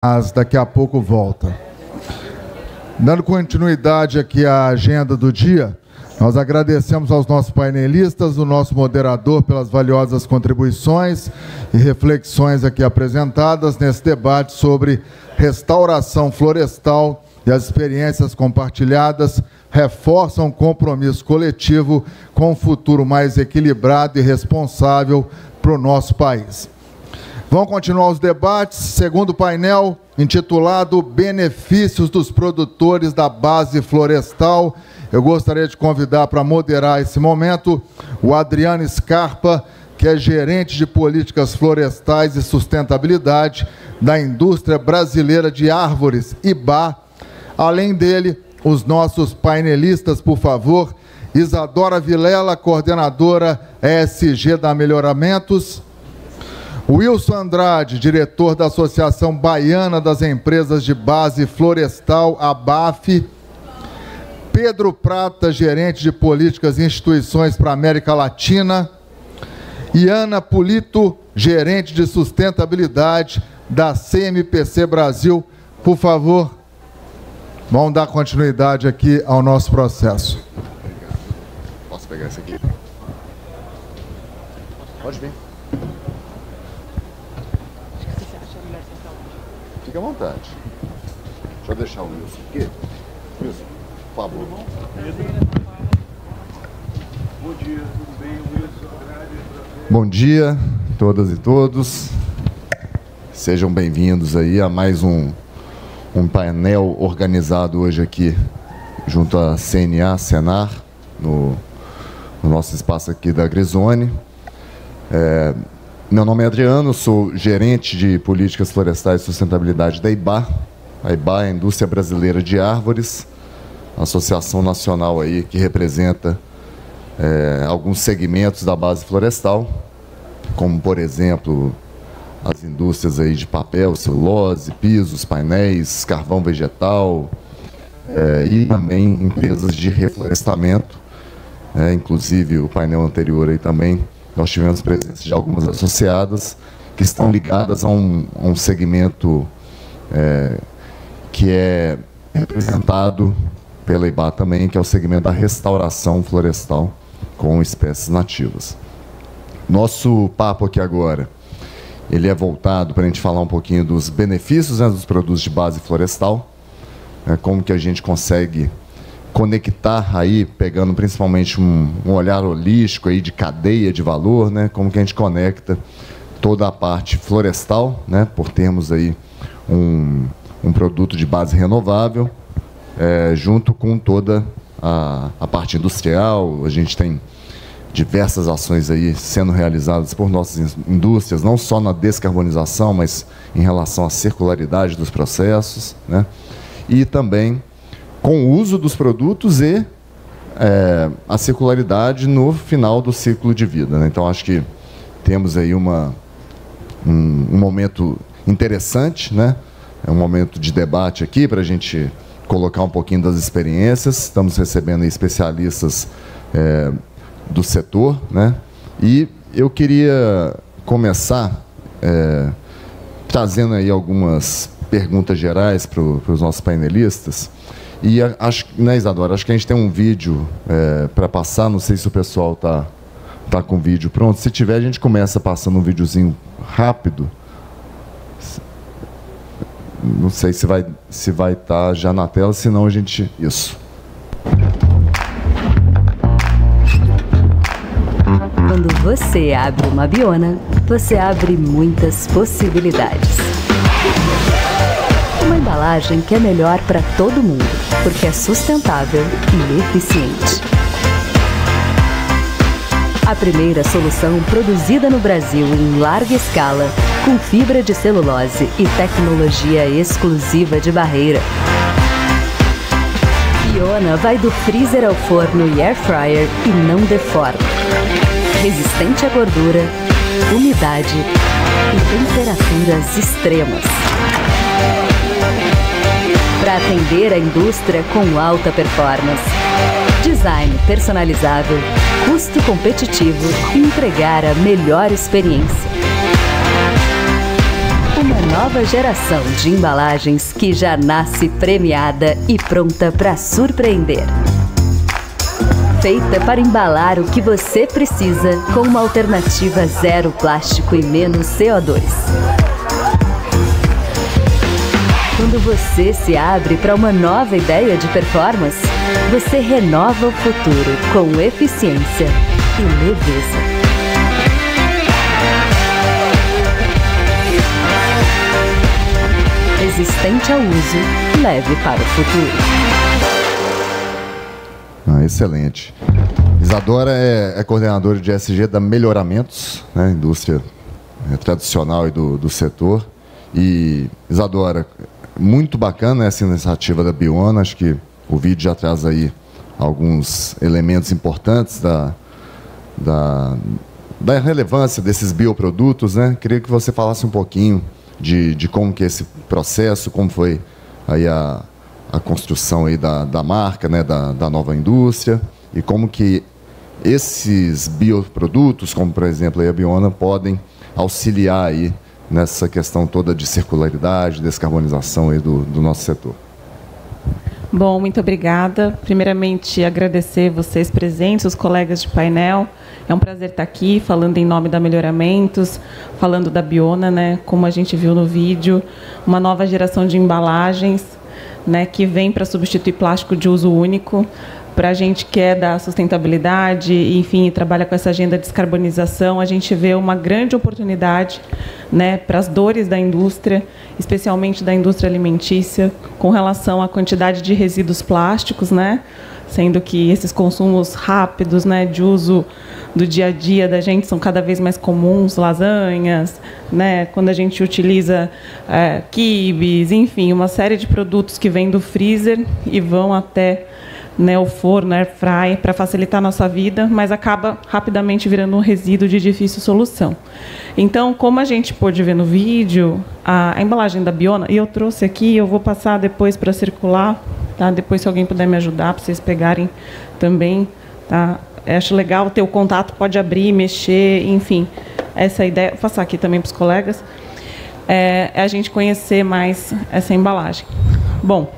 Mas daqui a pouco volta. Dando continuidade aqui à agenda do dia, nós agradecemos aos nossos painelistas, o nosso moderador pelas valiosas contribuições e reflexões aqui apresentadas nesse debate sobre restauração florestal, e as experiências compartilhadas reforçam o compromisso coletivo com um futuro mais equilibrado e responsável para o nosso país. Vamos continuar os debates, segundo painel, intitulado Benefícios dos Produtores da Base Florestal. Eu gostaria de convidar para moderar esse momento o Adriano Scarpa, que é gerente de políticas florestais e sustentabilidade da indústria brasileira de árvores, IBA. Além dele, os nossos painelistas, por favor, Isadora Vilela, coordenadora ESG da Melhoramentos, Wilson Andrade, diretor da Associação Baiana das Empresas de Base Florestal, ABAF, Pedro Prata, gerente de políticas e instituições para a América Latina, e Ana Pulito, gerente de sustentabilidade da CMPC Brasil. Por favor, vamos dar continuidade aqui ao nosso processo. Posso pegar esse aqui? Pode vir. Fique à vontade. Deixa eu deixar o Wilson aqui. Wilson, por favor. Bom dia, tudo bem? Wilson. Bom dia, todas e todos. Sejam bem-vindos aí a mais um painel organizado hoje aqui junto à CNA, Senar, no nosso espaço aqui da Grisone. Meu nome é Adriano, sou gerente de políticas florestais e sustentabilidade da IBA. A IBA é a Indústria Brasileira de Árvores, associação nacional aí que representa alguns segmentos da base florestal, como, por exemplo, as indústrias aí de papel, celulose, pisos, painéis, carvão vegetal, e também empresas de reflorestamento. Inclusive, o painel anterior aí também, nós tivemos presença de algumas associadas que estão ligadas a um segmento que é representado pela IBA também, que é o segmento da restauração florestal com espécies nativas. Nosso papo aqui agora, ele é voltado para a gente falar um pouquinho dos benefícios, né, dos produtos de base florestal, como que a gente consegue conectar aí, pegando principalmente um olhar holístico aí de cadeia de valor, né? Como que a gente conecta toda a parte florestal, né? Por termos aí um produto de base renovável, junto com toda a parte industrial. A gente tem diversas ações aí sendo realizadas por nossas indústrias, não só na descarbonização, mas em relação à circularidade dos processos, né? E também com o uso dos produtos e a circularidade no final do ciclo de vida, né? Então, acho que temos aí um momento interessante, né? É um momento de debate aqui para a gente colocar um pouquinho das experiências. Estamos recebendo aí especialistas do setor, né? E eu queria começar trazendo aí algumas perguntas gerais para os nossos painelistas. E acho, né, Isadora, acho que a gente tem um vídeo para passar, não sei se o pessoal tá com o vídeo pronto. Se tiver, a gente começa passando um videozinho rápido. Não sei se vai estar já na tela, senão a gente... Isso. Quando você abre uma biona, você abre muitas possibilidades. Uma embalagem que é melhor para todo mundo, porque é sustentável e eficiente. A primeira solução produzida no Brasil em larga escala, com fibra de celulose e tecnologia exclusiva de barreira. Biona vai do freezer ao forno e air fryer e não deforma. Resistente à gordura, umidade e temperaturas extremas. Para atender a indústria com alta performance. Design personalizável, custo competitivo e entregar a melhor experiência. Uma nova geração de embalagens que já nasce premiada e pronta para surpreender. Feita para embalar o que você precisa com uma alternativa zero plástico e menos CO2. Quando você se abre para uma nova ideia de performance, você renova o futuro com eficiência e leveza. Resistente ao uso, leve para o futuro. Excelente. Isadora é coordenadora de ESG da Melhoramentos, né, indústria tradicional e do setor. E, Isadora, muito bacana essa iniciativa da Biona. Acho que o vídeo já traz aí alguns elementos importantes da relevância desses bioprodutos, né? Queria que você falasse um pouquinho de como que é esse processo, como foi aí a construção aí da marca, né, da nova indústria, e como que esses bioprodutos, como por exemplo aí a Biona, podem auxiliar aí nessa questão toda de circularidade, descarbonização aí do nosso setor. Bom, muito obrigada. Primeiramente, agradecer vocês presentes, os colegas de painel. É um prazer estar aqui falando em nome da Melhoramentos, falando da Biona, né? Como a gente viu no vídeo, uma nova geração de embalagens, né, que vem para substituir plástico de uso único. Para a gente que é da sustentabilidade, enfim, trabalha com essa agenda de descarbonização, a gente vê uma grande oportunidade, né, para as dores da indústria, especialmente da indústria alimentícia, com relação à quantidade de resíduos plásticos, né, sendo que esses consumos rápidos, né, de uso do dia a dia da gente são cada vez mais comuns, lasanhas, né, quando a gente utiliza quibes, enfim, uma série de produtos que vêm do freezer e vão até, né, o forno, air fry, para facilitar a nossa vida, mas acaba rapidamente virando um resíduo de difícil solução. Então, como a gente pôde ver no vídeo, a embalagem da Biona, e eu trouxe aqui, eu vou passar depois para circular, tá? Depois, se alguém puder me ajudar, para vocês pegarem também, tá? Eu acho legal ter o contato, pode abrir, mexer, enfim, essa ideia, vou passar aqui também para os colegas, é a gente conhecer mais essa embalagem. Bom,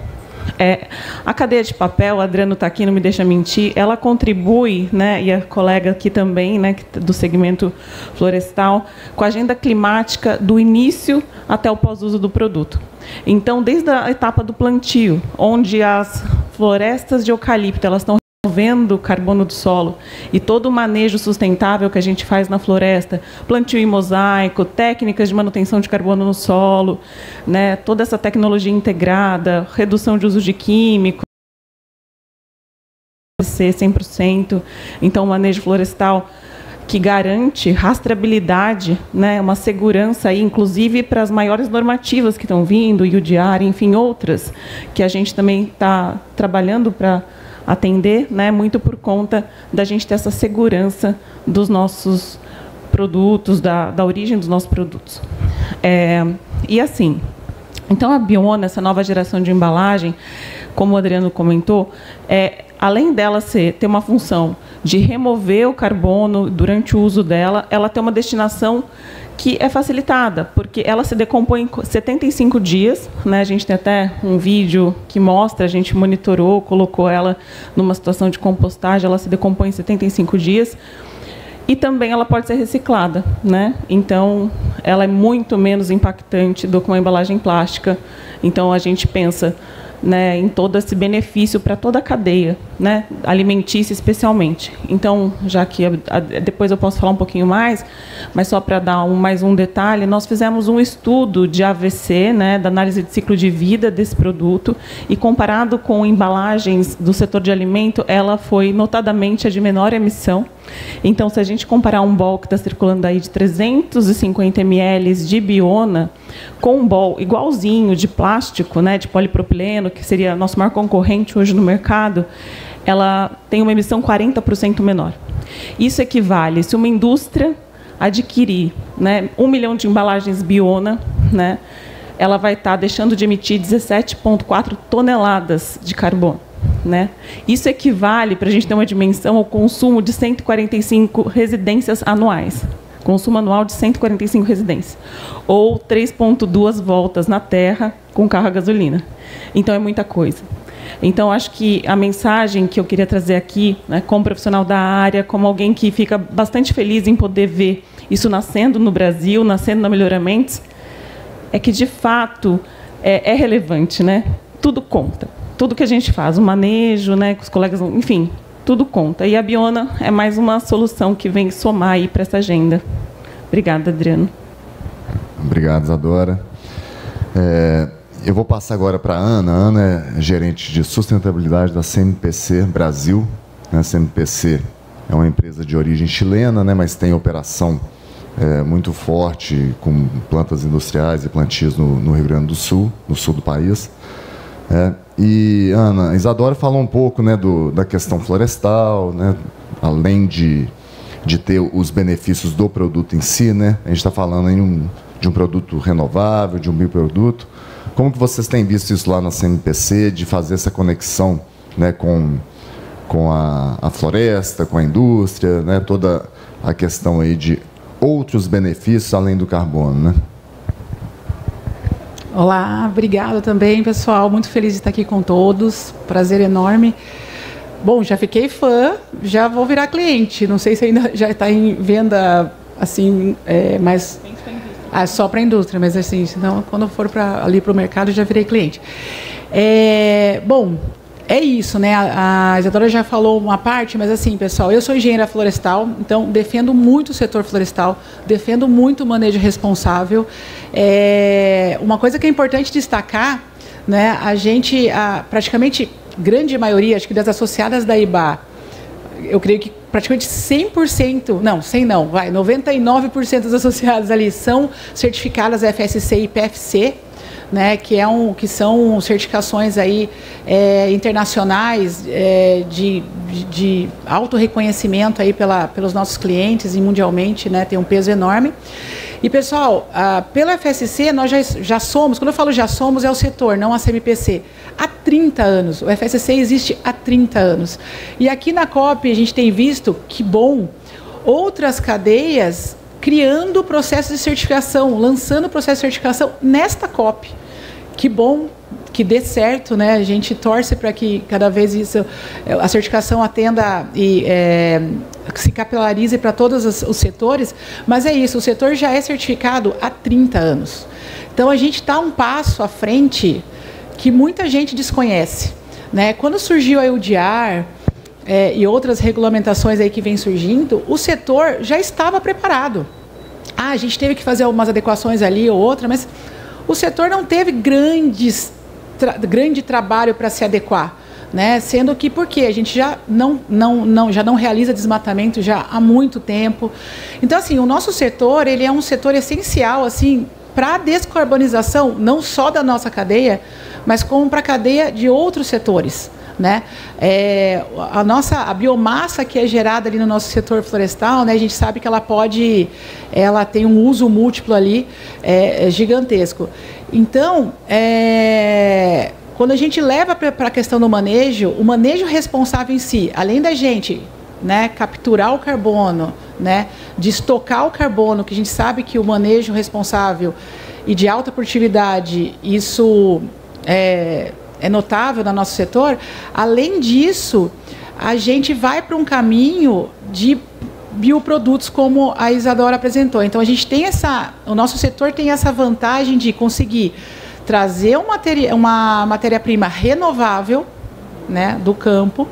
a cadeia de papel, o Adriano está aqui, não me deixa mentir, ela contribui, né, e a colega aqui também, né, do segmento florestal, com a agenda climática do início até o pós-uso do produto. Então, desde a etapa do plantio, onde as florestas de eucalipto elas estão removendo o carbono do solo, e todo o manejo sustentável que a gente faz na floresta, plantio em mosaico, técnicas de manutenção de carbono no solo, né, toda essa tecnologia integrada, redução de uso de químicos, ser 100%, então o manejo florestal que garante rastreabilidade, né, uma segurança aí, inclusive para as maiores normativas que estão vindo, UDR, enfim, outras, que a gente também está trabalhando para atender, né, muito por conta da gente ter essa segurança dos nossos produtos, da origem dos nossos produtos. E assim, então a Biona, essa nova geração de embalagem, como o Adriano comentou, além dela ter uma função de remover o carbono durante o uso dela, ela tem uma destinação que é facilitada, porque ela se decompõe em 75 dias, né? A gente tem até um vídeo que mostra, a gente monitorou, colocou ela numa situação de compostagem, ela se decompõe em 75 dias, e também ela pode ser reciclada, né? Então, ela é muito menos impactante do que uma embalagem plástica. Então, a gente pensa, né, em todo esse benefício para toda a cadeia, né, alimentícia especialmente. Então, já que depois eu posso falar um pouquinho mais, mas só para dar mais um detalhe, nós fizemos um estudo de AVC, né, da análise de ciclo de vida desse produto, e comparado com embalagens do setor de alimento, ela foi notadamente a de menor emissão. Então, se a gente comparar um bol que está circulando aí de 350 ml de Biona com um bol igualzinho de plástico, né, de polipropileno, que seria nosso maior concorrente hoje no mercado, ela tem uma emissão 40% menor. Isso equivale, se uma indústria adquirir, né, 1 milhão de embalagens Biona, né, ela vai estar deixando de emitir 17,4 toneladas de carbono. Né? Isso equivale, para a gente ter uma dimensão, ao consumo de 145 residências anuais. consumo anual de 145 residências, ou 3,2 voltas na Terra com carro a gasolina. Então, é muita coisa. Então, acho que a mensagem que eu queria trazer aqui, né, como profissional da área, como alguém que fica bastante feliz em poder ver isso nascendo no Brasil, nascendo na Melhoramentos, é que, de fato, é relevante, né? Tudo conta. Tudo que a gente faz, o manejo, né, com os colegas, enfim, tudo conta. E a Biona é mais uma solução que vem somar aí para essa agenda. Obrigada, Adriano. Obrigado, Isadora. Eu vou passar agora para a Ana. A Ana é gerente de sustentabilidade da CMPC Brasil. A CMPC é uma empresa de origem chilena, né, mas tem operação muito forte com plantas industriais e plantios no Rio Grande do Sul, no sul do país. E, Ana, a Isadora falou um pouco, né, da questão florestal, né, além de ter os benefícios do produto em si, né, a gente está falando de um produto renovável, de um bioproduto. Como que vocês têm visto isso lá na CMPC, de fazer essa conexão, né, com a floresta, com a indústria, né, toda a questão aí de outros benefícios além do carbono, né? Olá, obrigada também, pessoal. Muito feliz de estar aqui com todos. Prazer enorme. Bom, já fiquei fã, já vou virar cliente. Não sei se ainda já está em venda, assim, mas só para a indústria, mas assim, senão, quando for ali para o mercado, já virei cliente. Bom, é isso, né? A Isadora já falou uma parte, mas assim, pessoal, eu sou engenheira florestal, então defendo muito o setor florestal, defendo muito o manejo responsável. Uma coisa que é importante destacar, né? Praticamente grande maioria, acho que das associadas da IBA, eu creio que praticamente 100%, não, 100 não, 99% das associadas ali são certificadas FSC e PFC, né, que são certificações aí, internacionais, de alto reconhecimento aí pelos nossos clientes e mundialmente, né, tem um peso enorme. E, pessoal, pela FSC, nós já somos, quando eu falo já somos, é o setor, não a CMPC, há 30 anos. O FSC existe há 30 anos. E aqui na COP a gente tem visto, que bom, outras cadeias criando processos de certificação, lançando processo de certificação nesta COP. Que bom que dê certo, né? A gente torce para que cada vez a certificação atenda e se capilarize para todos os setores, mas é isso, o setor já é certificado há 30 anos. Então, a gente está um passo à frente que muita gente desconhece, né? Quando surgiu a EUDR e outras regulamentações aí que vêm surgindo, o setor já estava preparado. A gente teve que fazer algumas adequações ali ou outra, mas o setor não teve grande trabalho para se adequar, né? Sendo que, por quê? A gente já não realiza desmatamento já há muito tempo. Então, assim, o nosso setor, ele é um setor essencial, assim, para a descarbonização, não só da nossa cadeia, mas como para a cadeia de outros setores, né? A biomassa que é gerada ali no nosso setor florestal, né, a gente sabe que ela tem um uso múltiplo ali, gigantesco. Então, quando a gente leva para a questão do manejo, o manejo responsável em si, além da gente, né, capturar o carbono, né, de estocar o carbono, que a gente sabe que o manejo responsável e de alta produtividade, isso é notável no nosso setor. Além disso, a gente vai para um caminho de bioprodutos, como a Isadora apresentou. Então, a gente tem o nosso setor tem essa vantagem de conseguir trazer uma matéria-prima renovável, né, do campo,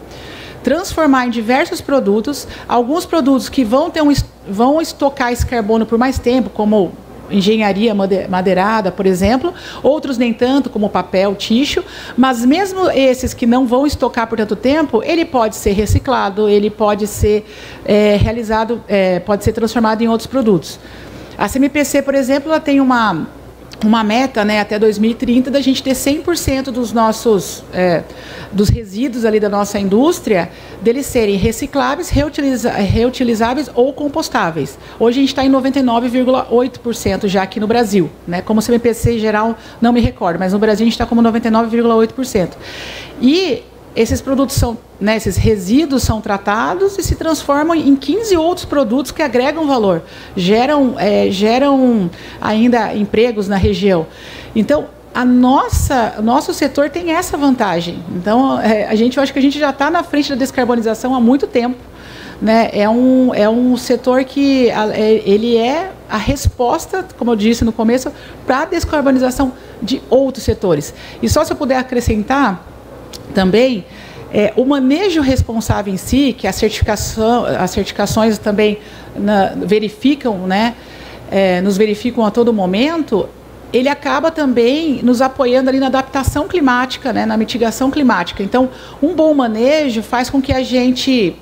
transformar em diversos produtos, alguns produtos que vão estocar esse carbono por mais tempo, como engenharia madeirada, por exemplo, outros nem tanto, como papel, tixo, mas mesmo esses que não vão estocar por tanto tempo, ele pode ser reciclado, ele pode ser pode ser transformado em outros produtos. A CMPC, por exemplo, ela tem uma meta, né, até 2030, da gente ter 100% dos nossos dos resíduos ali da nossa indústria, deles serem recicláveis, reutilizáveis ou compostáveis. Hoje a gente está em 99,8% já aqui no Brasil, né? Como CMPC em geral, não me recordo, mas no Brasil a gente está como 99,8%. E esses produtos são, né, esses resíduos são tratados e se transformam em 15 outros produtos que agregam valor, geram ainda empregos na região. Então, o nosso setor tem essa vantagem. Então, eu acho que a gente já está na frente da descarbonização há muito tempo, né? É um setor que ele é a resposta, como eu disse no começo, para a descarbonização de outros setores. E só se eu puder acrescentar também, o manejo responsável em si, que as certificações também verificam, né? Nos verificam a todo momento, ele acaba também nos apoiando ali na adaptação climática, né, na mitigação climática. Então, um bom manejo faz com que a gente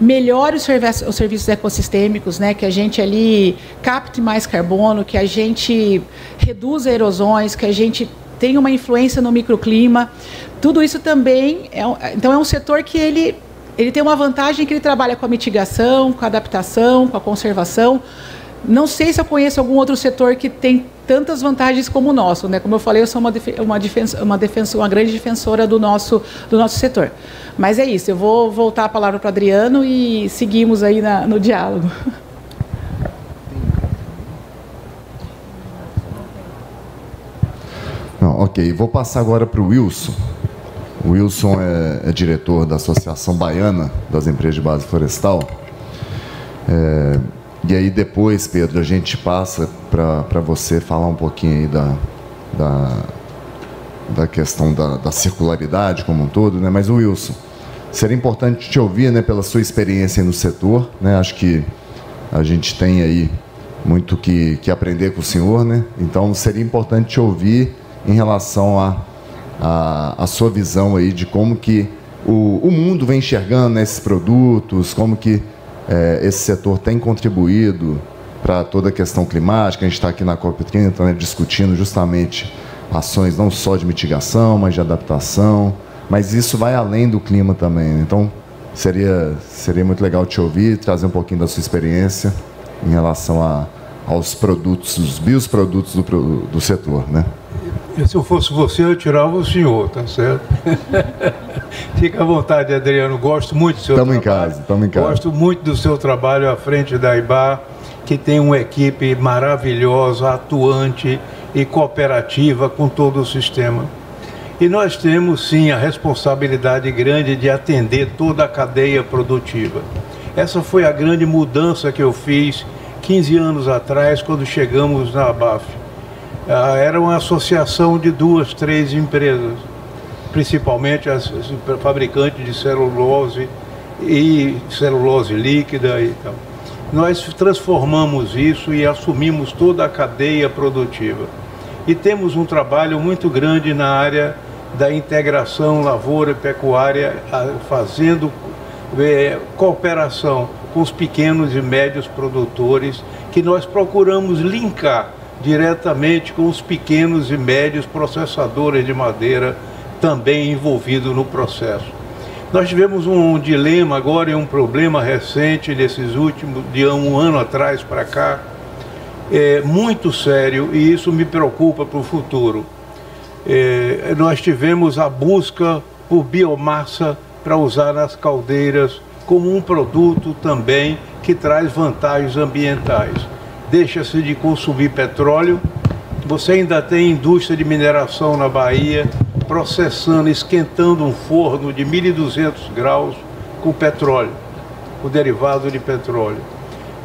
melhore os serviços ecossistêmicos, né, que a gente ali capte mais carbono, que a gente reduza erosões, que a gente tenha uma influência no microclima. Tudo isso também, então é um setor que ele tem uma vantagem que ele trabalha com a mitigação, com a adaptação, com a conservação. Não sei se eu conheço algum outro setor que tem tantas vantagens como o nosso, né? Como eu falei, eu sou uma grande defensora do nosso setor. Mas é isso, eu vou voltar a palavra para o Adriano e seguimos aí no diálogo. Não, ok, vou passar agora para o Wilson. O Wilson é diretor da Associação Baiana das Empresas de Base Florestal. E aí depois, Pedro, a gente passa para você falar um pouquinho aí da questão da circularidade como um todo, né? Mas, Wilson, seria importante te ouvir, né, pela sua experiência no setor, né? Acho que a gente tem aí muito que aprender com o senhor, né? Então, seria importante te ouvir em relação a sua visão aí de como que o mundo vem enxergando, né, esses produtos, como que esse setor tem contribuído para toda a questão climática. A gente está aqui na COP30, né, discutindo justamente ações não só de mitigação, mas de adaptação, mas isso vai além do clima também, né? Então, seria muito legal te ouvir, trazer um pouquinho da sua experiência em relação aos produtos, os bioprodutos do setor, né? Se eu fosse você, eu tirava o senhor, tá certo? Fica à vontade, Adriano. Gosto muito do seu trabalho. Estamos em casa. Gosto muito do seu trabalho à frente da IBA, que tem uma equipe maravilhosa, atuante e cooperativa com todo o sistema. E nós temos, sim, a responsabilidade grande de atender toda a cadeia produtiva. Essa foi a grande mudança que eu fiz 15 anos atrás, quando chegamos na ABAF. Era uma associação de 2, 3 empresas, principalmente as fabricantes de celulose e celulose líquida e tal. Nós transformamos isso e assumimos toda a cadeia produtiva. E temos um trabalho muito grande na área da integração lavoura e pecuária, fazendo cooperação com os pequenos e médios produtores, que nós procuramos linkar diretamente com os pequenos e médios processadores de madeira, também envolvidos no processo. Nós tivemos um dilema agora e um problema recente, nesses últimos, de um ano atrás para cá, muito sério, e isso me preocupa para o futuro. Nós tivemos a busca por biomassa para usar nas caldeiras como um produto também que traz vantagens ambientais. Deixa-se de consumir petróleo, você ainda tem indústria de mineração na Bahia, processando, esquentando um forno de 1.200 graus com petróleo, o derivado de petróleo.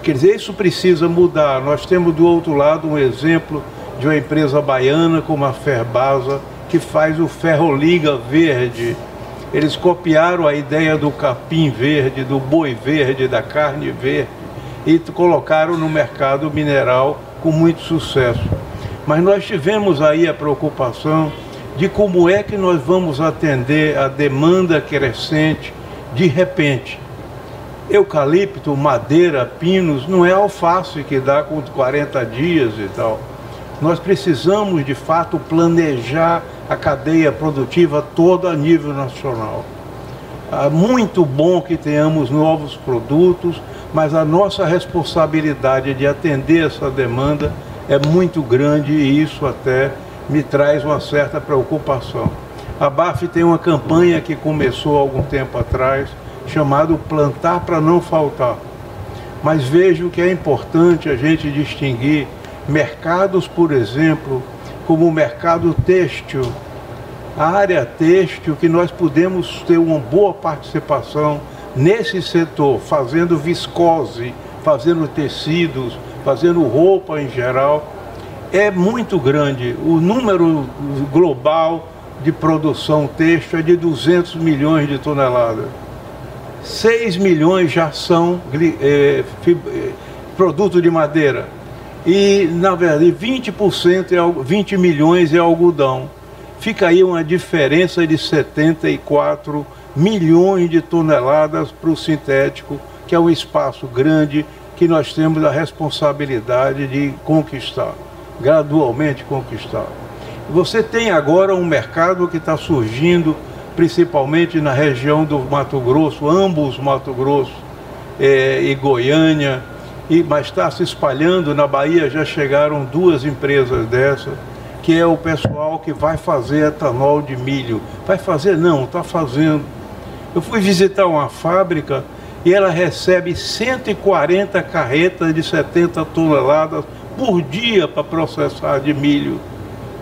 Quer dizer, isso precisa mudar. Nós temos do outro lado um exemplo de uma empresa baiana como a Ferbasa, que faz o ferroliga verde. Eles copiaram a ideia do capim verde, do boi verde, da carne verde, e colocaram no mercado mineral com muito sucesso. Mas nós tivemos aí a preocupação de como é que nós vamos atender a demanda crescente de repente. Eucalipto, madeira, pinos, não é alface que dá com 40 dias e tal. Nós precisamos, de fato, planejar a cadeia produtiva toda a nível nacional. É muito bom que tenhamos novos produtos, mas a nossa responsabilidade de atender essa demanda é muito grande e isso até me traz uma certa preocupação. A BAF tem uma campanha que começou há algum tempo atrás, chamado Plantar para Não Faltar. Mas vejo que é importante a gente distinguir mercados, por exemplo, como o mercado têxtil, a área têxtil, que nós podemos ter uma boa participação nesse setor, fazendo viscose, fazendo tecidos, fazendo roupa em geral, é muito grande. O número global de produção têxtil é de 200 milhões de toneladas. 6 milhões já são produto de madeira. E, na verdade, 20 milhões é algodão. Fica aí uma diferença de 74 milhões de toneladas para o sintético, que é um espaço grande que nós temos a responsabilidade de conquistar, gradualmente conquistar. Você tem agora um mercado que está surgindo, principalmente na região do Mato Grosso, ambos Mato Grosso e Goiânia, mas está se espalhando. Na Bahia já chegaram 2 empresas dessas, que é o pessoal que vai fazer etanol de milho. Vai fazer? Não, está fazendo. Eu fui visitar uma fábrica e ela recebe 140 carretas de 70 toneladas por dia para processar de milho.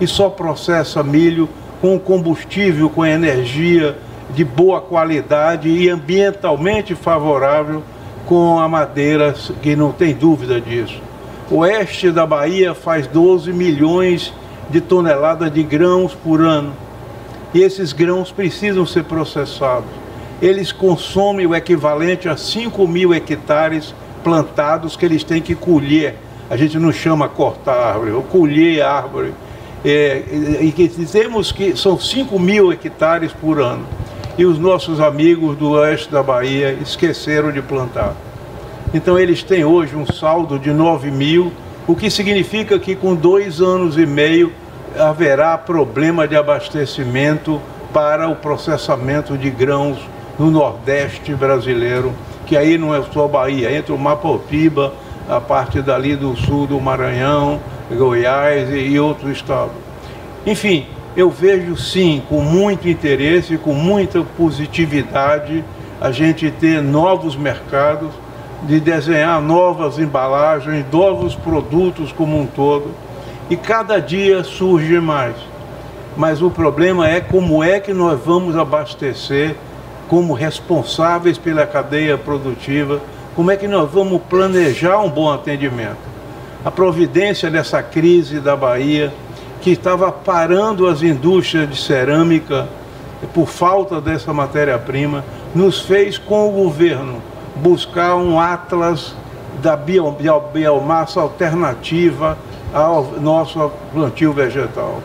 E só processa milho com combustível, com energia de boa qualidade e ambientalmente favorável, com a madeira, que não tem dúvida disso. O oeste da Bahia faz 12 milhões de toneladas de grãos por ano. E esses grãos precisam ser processados. Eles consomem o equivalente a 5 mil hectares plantados que eles têm que colher. A gente não chama cortar árvore, ou colher árvore. E que dizemos que são 5 mil hectares por ano. E os nossos amigos do oeste da Bahia esqueceram de plantar. Então eles têm hoje um saldo de 9 mil, o que significa que com 2 anos e meio haverá problema de abastecimento para o processamento de grãos no Nordeste brasileiro, que aí não é só Bahia, entre o Mapopiba, a parte dali do sul do Maranhão, Goiás e outros estados. Enfim, eu vejo sim, com muito interesse, com muita positividade, a gente ter novos mercados, de desenhar novas embalagens, novos produtos como um todo, e cada dia surge mais. Mas o problema é como é que nós vamos abastecer, como responsáveis pela cadeia produtiva, como é que nós vamos planejar um bom atendimento. A providência dessa crise da Bahia, que estava parando as indústrias de cerâmica por falta dessa matéria-prima, nos fez com o governo buscar um atlas da biomassa alternativa ao nosso plantio vegetal.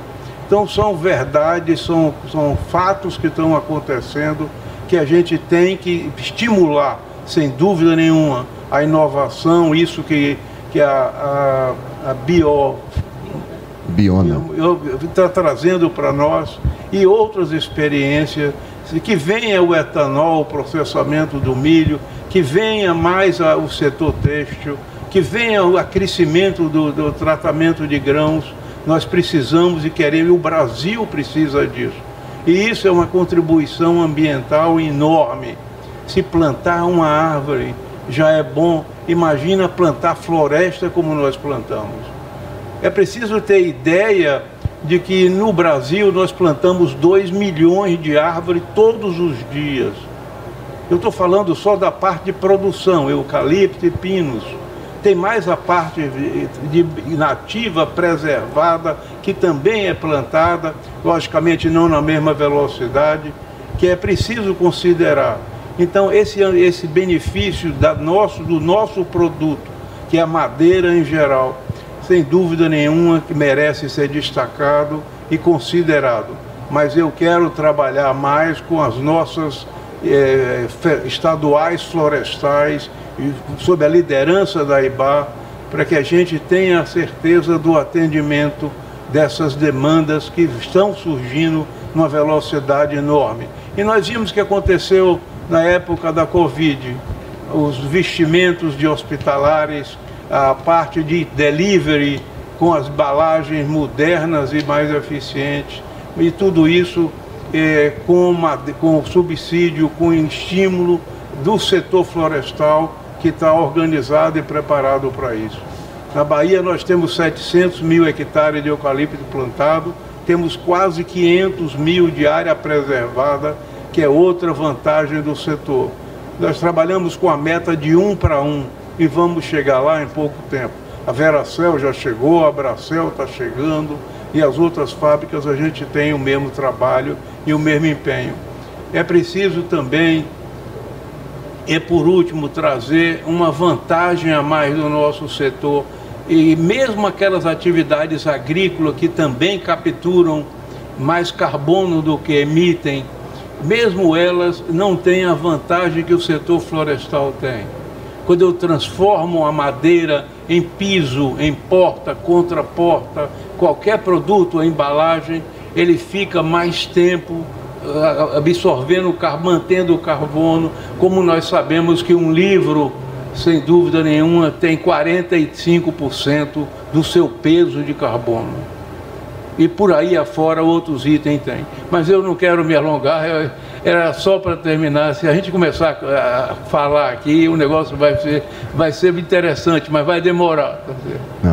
Então são verdades, são fatos que estão acontecendo, que a gente tem que estimular, sem dúvida nenhuma, a inovação, isso que a Biona está trazendo para nós, e outras experiências, que venha o etanol, o processamento do milho, que venha mais o setor têxtil, que venha o crescimento do tratamento de grãos. Nós precisamos e queremos, e o Brasil precisa disso. E isso é uma contribuição ambiental enorme. Se plantar uma árvore já é bom, imagina plantar floresta como nós plantamos. É preciso ter ideia de que no Brasil nós plantamos 2 milhões de árvores todos os dias. Eu estou falando só da parte de produção, eucalipto e pinos. Tem mais a parte de nativa, preservada, que também é plantada, logicamente não na mesma velocidade, que é preciso considerar. Então esse benefício do nosso produto, que é a madeira em geral, sem dúvida nenhuma que merece ser destacado e considerado. Mas eu quero trabalhar mais com as nossas estaduais florestais, sob a liderança da IBA, para que a gente tenha a certeza do atendimento dessas demandas que estão surgindo numa velocidade enorme. E nós vimos que aconteceu na época da Covid, os vestimentos de hospitalares, a parte de delivery com as embalagens modernas e mais eficientes, e tudo isso com subsídio, com estímulo do setor florestal, que está organizado e preparado para isso. Na Bahia nós temos 700 mil hectares de eucalipto plantado, temos quase 500 mil de área preservada, que é outra vantagem do setor. Nós trabalhamos com a meta de 1 para 1 e vamos chegar lá em pouco tempo. A Veracel já chegou, a Bracel está chegando e as outras fábricas a gente tem o mesmo trabalho e o mesmo empenho. É preciso também, e por último, trazer uma vantagem a mais do nosso setor. E mesmo aquelas atividades agrícolas que também capturam mais carbono do que emitem, mesmo elas não têm a vantagem que o setor florestal tem. Quando eu transformo a madeira em piso, em porta, contraporta, qualquer produto, a embalagem, ele fica mais tempo absorvendo, mantendo o carbono. Como nós sabemos que um livro, sem dúvida nenhuma, tem 45% do seu peso de carbono. E por aí afora outros itens tem. Mas eu não quero me alongar, era só para terminar. Se a gente começar a falar aqui, o negócio vai ser interessante, mas vai demorar.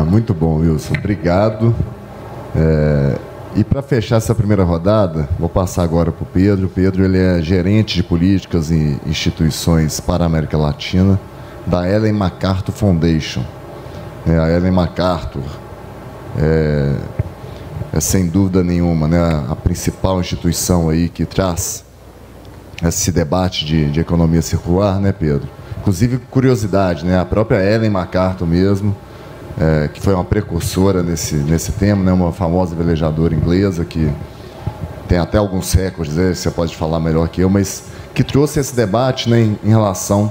Muito bom, Wilson. Obrigado. E para fechar essa primeira rodada, vou passar agora para o Pedro. O Pedro, ele é gerente de políticas e instituições para a América Latina da Ellen MacArthur Foundation. A Ellen MacArthur é sem dúvida nenhuma, né, a principal instituição aí que traz esse debate de economia circular, né, Pedro? Inclusive, curiosidade, né, a própria Ellen MacArthur mesmo, que foi uma precursora nesse tema, né, uma famosa velejadora inglesa que tem até alguns séculos, você pode falar melhor que eu, mas que trouxe esse debate, né, em relação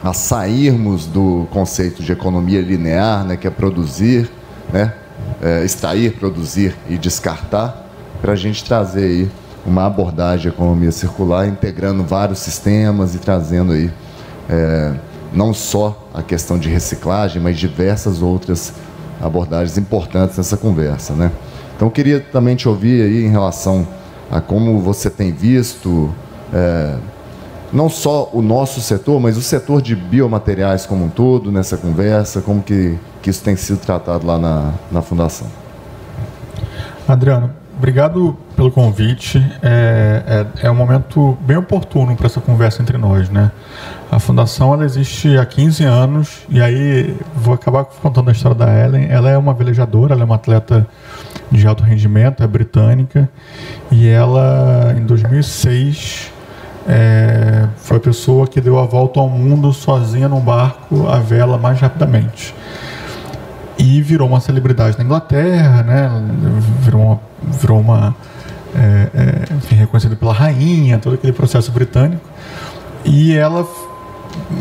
a sairmos do conceito de economia linear, né, que é produzir, né, extrair, produzir e descartar, para a gente trazer aí uma abordagem de economia circular, integrando vários sistemas e trazendo aí não só a questão de reciclagem, mas diversas outras abordagens importantes nessa conversa, né? Então, eu queria também te ouvir aí em relação a como você tem visto não só o nosso setor, mas o setor de biomateriais como um todo nessa conversa, como que isso tem sido tratado lá na Fundação. Adriano, obrigado pelo convite. É um momento bem oportuno para essa conversa entre nós, né? A Fundação, ela existe há 15 anos, e aí vou acabar contando a história da Ellen. Ela é uma velejadora, ela é uma atleta de alto rendimento, é britânica, e ela, em 2006... foi a pessoa que deu a volta ao mundo sozinha num barco à vela mais rapidamente e virou uma celebridade na Inglaterra, né? virou uma enfim, reconhecida pela rainha, todo aquele processo britânico. E ela,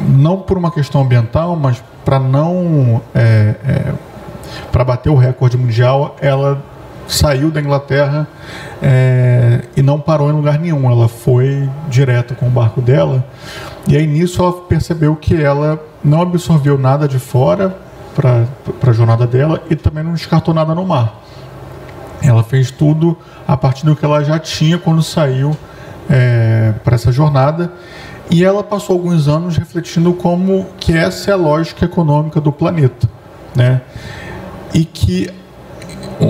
não por uma questão ambiental, mas para bater o recorde mundial, ela saiu da Inglaterra e não parou em lugar nenhum. Ela foi direto com o barco dela, e aí nisso ela percebeu que ela não absorveu nada de fora para a jornada dela e também não descartou nada no mar. Ela fez tudo a partir do que ela já tinha quando saiu para essa jornada, e ela passou alguns anos refletindo como que essa é a lógica econômica do planeta, né? E que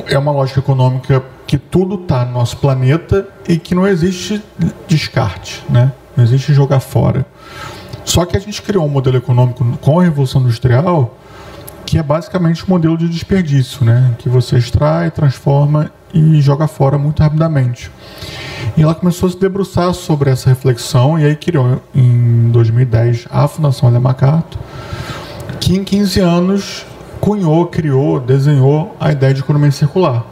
é uma lógica econômica que tudo está no nosso planeta e que não existe descarte, né? Não existe jogar fora. Só que a gente criou um modelo econômico com a Revolução Industrial que é basicamente um modelo de desperdício, né? Que você extrai, transforma e joga fora muito rapidamente. E ela começou a se debruçar sobre essa reflexão, e aí criou em 2010 a Fundação Ellen MacArthur, que em 15 anos criou, desenhou a ideia de economia circular.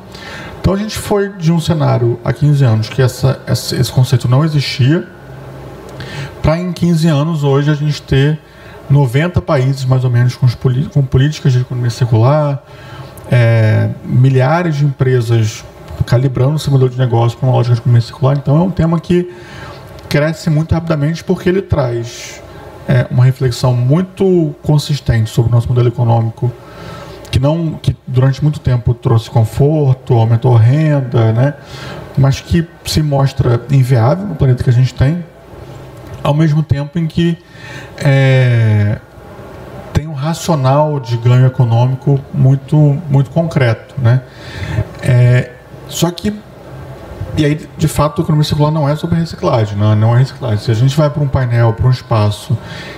Então a gente foi de um cenário há 15 anos que esse conceito não existia, para em 15 anos hoje a gente ter 90 países mais ou menos com políticas de economia circular, milhares de empresas calibrando seu modelo de negócio para uma lógica de economia circular. Então é um tema que cresce muito rapidamente porque ele traz uma reflexão muito consistente sobre o nosso modelo econômico, que durante muito tempo trouxe conforto, aumentou a renda, né? mas que se mostra inviável no planeta que a gente tem, ao mesmo tempo em que tem um racional de ganho econômico muito concreto, né? Só que, e aí, de fato, a economia circular não é sobre reciclagem, não é reciclagem. Se a gente vai para um painel, para um espaço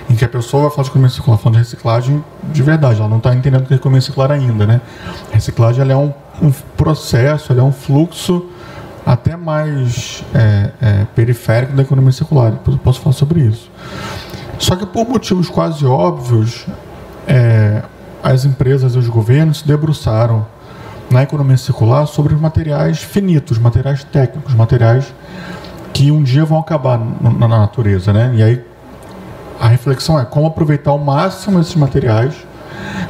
em que a pessoa vai falar de economia circular, falando de reciclagem de verdade, ela não está entendendo o que é economia circular ainda, né? A reciclagem, ela é um processo, ela é um fluxo até mais periférico da economia circular. Depois eu posso falar sobre isso. Só que, por motivos quase óbvios, as empresas e os governos se debruçaram na economia circular sobre os materiais finitos, materiais técnicos, materiais que um dia vão acabar na natureza, né? E aí a reflexão é como aproveitar ao máximo esses materiais,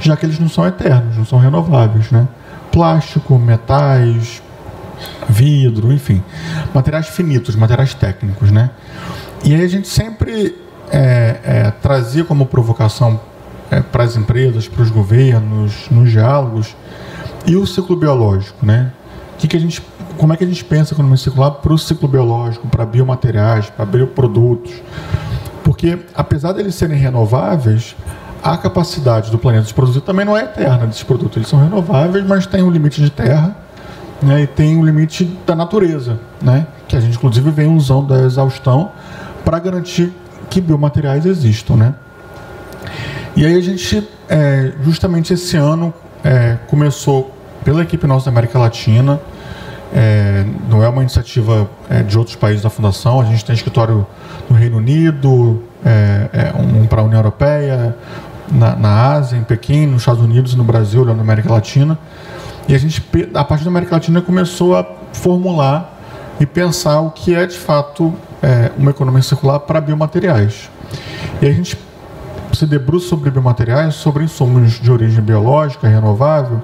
já que eles não são eternos, não são renováveis, né? Plástico, metais, vidro, enfim, materiais finitos, materiais técnicos, né? E aí a gente sempre trazia como provocação para as empresas, para os governos, nos diálogos, e o ciclo biológico, né? Como é que a gente pensa a economia circular para o ciclo biológico, para biomateriais, para bioprodutos? Porque, apesar de eles serem renováveis, a capacidade do planeta de produzir também não é eterna desses produtos. Eles são renováveis, mas tem um limite de terra, né? E tem um limite da natureza, né? Que a gente, inclusive, vem usando a exaustão para garantir que biomateriais existam, né? E aí a gente, justamente esse ano, começou pela equipe nossa da América Latina, não é uma iniciativa de outros países da Fundação, a gente tem escritório no Reino Unido, um para a União Europeia, na Ásia, em Pequim, nos Estados Unidos, no Brasil, na América Latina, e a gente, a partir da América Latina, começou a formular e pensar o que é de fato uma economia circular para biomateriais. E a gente se debruça sobre biomateriais, sobre insumos de origem biológica, renovável,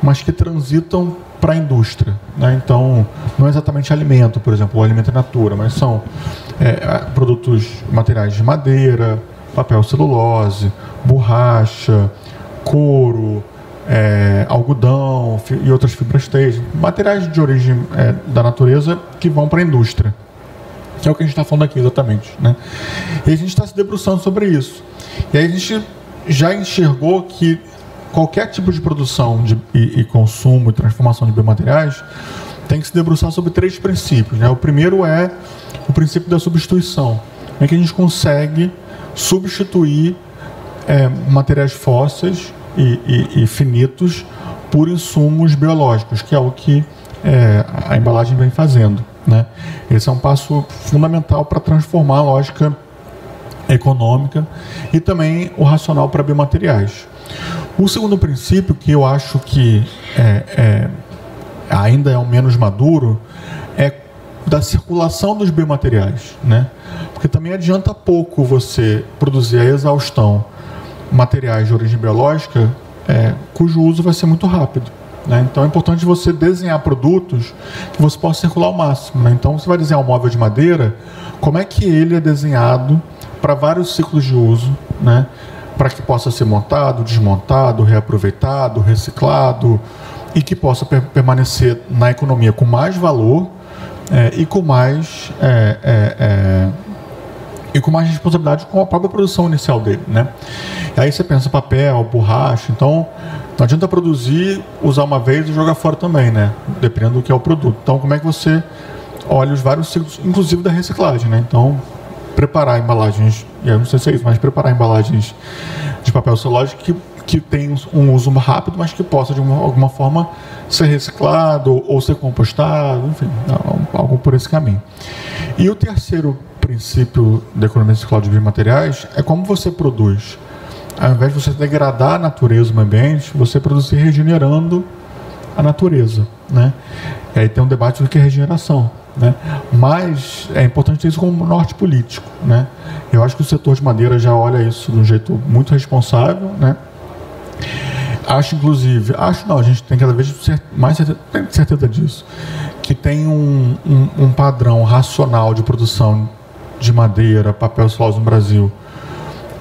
mas que transitam para a indústria, né? Então, não é exatamente alimento, por exemplo, o alimento é natura, mas são produtos, materiais de madeira, papel celulose, borracha, couro, algodão e outras fibras têxteis, materiais de origem da natureza que vão para a indústria, que é o que a gente está falando aqui exatamente, né? E a gente está se debruçando sobre isso. E aí a gente já enxergou que qualquer tipo de produção e consumo e transformação de biomateriais tem que se debruçar sobre 3 princípios, né? O primeiro é o princípio da substituição. Como é que a gente consegue substituir materiais fósseis e finitos por insumos biológicos, que é o que a embalagem vem fazendo, né? Esse é um passo fundamental para transformar a lógica econômica e também o racional para biomateriais. O segundo princípio, que eu acho que ainda é o menos maduro, é da circulação dos biomateriais, né? Porque também adianta pouco você produzir a exaustão materiais de origem biológica cujo uso vai ser muito rápido, né? Então é importante você desenhar produtos que você possa circular ao máximo, né? Então você vai desenhar um móvel de madeira, como é que ele é desenhado para vários ciclos de uso, né? Para que possa ser montado, desmontado, reaproveitado, reciclado e que possa permanecer na economia com mais valor e com mais responsabilidade com a própria produção inicial dele, né? E aí você pensa papel, borracha, então não adianta produzir, usar uma vez e jogar fora também, né? Dependendo do que é o produto. Então como é que você olha os vários ciclos, inclusive da reciclagem, né? Então preparar embalagens, eu não sei se é isso, mas preparar embalagens de papel celulose que tem um uso rápido, mas que possa de alguma forma ser reciclado ou ser compostado, enfim, algo por esse caminho. E o terceiro princípio da economia circular de biomateriais é como você produz. Ao invés de você degradar a natureza, o meio ambiente, você produzir regenerando a natureza, né? E aí tem um debate do que é regeneração, né? Mas é importante ter isso como norte político, né? Eu acho que o setor de madeira já olha isso de um jeito muito responsável, né? Acho, inclusive, a gente tem cada vez mais certeza disso, que tem um padrão racional de produção de madeira, papel celulose no Brasil,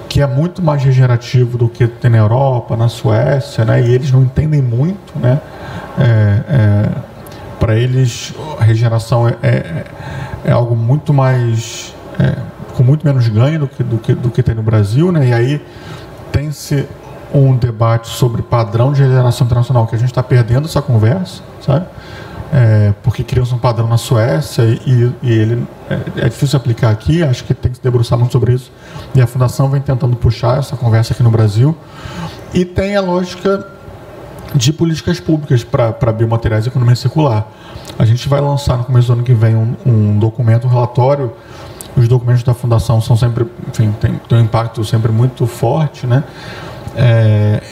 que é muito mais regenerativo do que tem na Europa, na Suécia, né? E eles não entendem muito, né? Para eles, a regeneração é algo muito mais... com muito menos ganho do que tem no Brasil, né? E aí tem-se um debate sobre padrão de regeneração internacional, que a gente está perdendo essa conversa, sabe? Porque criou-se um padrão na Suécia e ele é difícil aplicar aqui, acho que tem que se debruçar muito sobre isso. E a Fundação vem tentando puxar essa conversa aqui no Brasil. E tem a lógica de políticas públicas para biomateriais e economia circular. A gente vai lançar no começo do ano que vem um documento, um relatório. Os documentos da Fundação são sempre, enfim, tem um impacto sempre muito forte, né?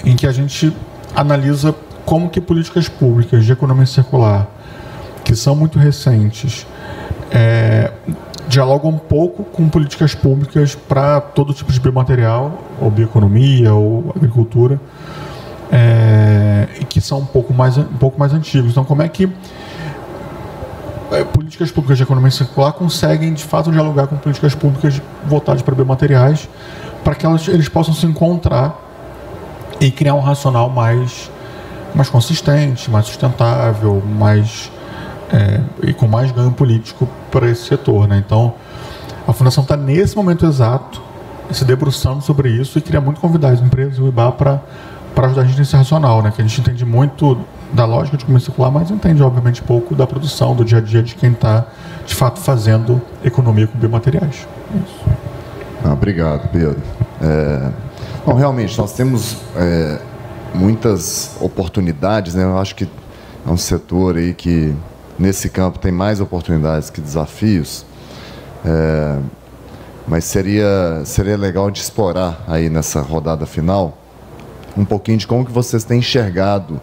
Em que a gente analisa como que políticas públicas de economia circular, que são muito recentes, dialogam um pouco com políticas públicas para todo tipo de biomaterial, ou bioeconomia, ou agricultura, e que são um pouco mais antigos. Então, como é que políticas públicas de economia circular conseguem, de fato, dialogar com políticas públicas voltadas para biomateriais, para que eles possam se encontrar e criar um racional mais consistente, mais sustentável, e com mais ganho político para esse setor, né? Então, a Fundação está nesse momento exato se debruçando sobre isso e queria muito convidar as empresas e o IBA para ajudar a gente nesse racional, né? Que a gente entende muito da lógica de economia circular, mas entende, obviamente, pouco da produção, do dia a dia de quem está, de fato, fazendo economia com biomateriais. Isso. Obrigado, Pedro. Bom, realmente, nós temos muitas oportunidades, né? Eu acho que é um setor aí que, nesse campo, tem mais oportunidades que desafios, mas seria legal de explorar aí nessa rodada final um pouquinho de como que vocês têm enxergado,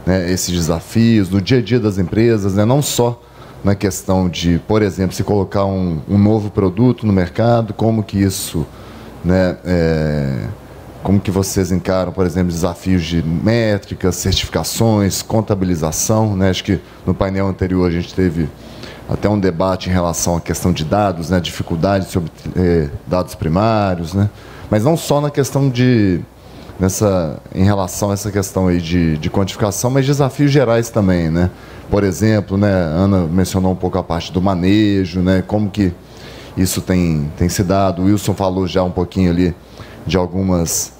né, esses desafios no dia a dia das empresas, né, não só na questão de, por exemplo, se colocar um novo produto no mercado, como que isso, né, como que vocês encaram, por exemplo, desafios de métricas, certificações, contabilização, né? Acho que no painel anterior a gente teve até um debate em relação à questão de dados, né, dificuldade sobre dados primários, né? Mas não só na questão em relação a essa questão aí de quantificação, mas desafios gerais também, né? Por exemplo, né, a Ana mencionou um pouco a parte do manejo, né, como que isso tem se dado. O Wilson falou já um pouquinho ali de algumas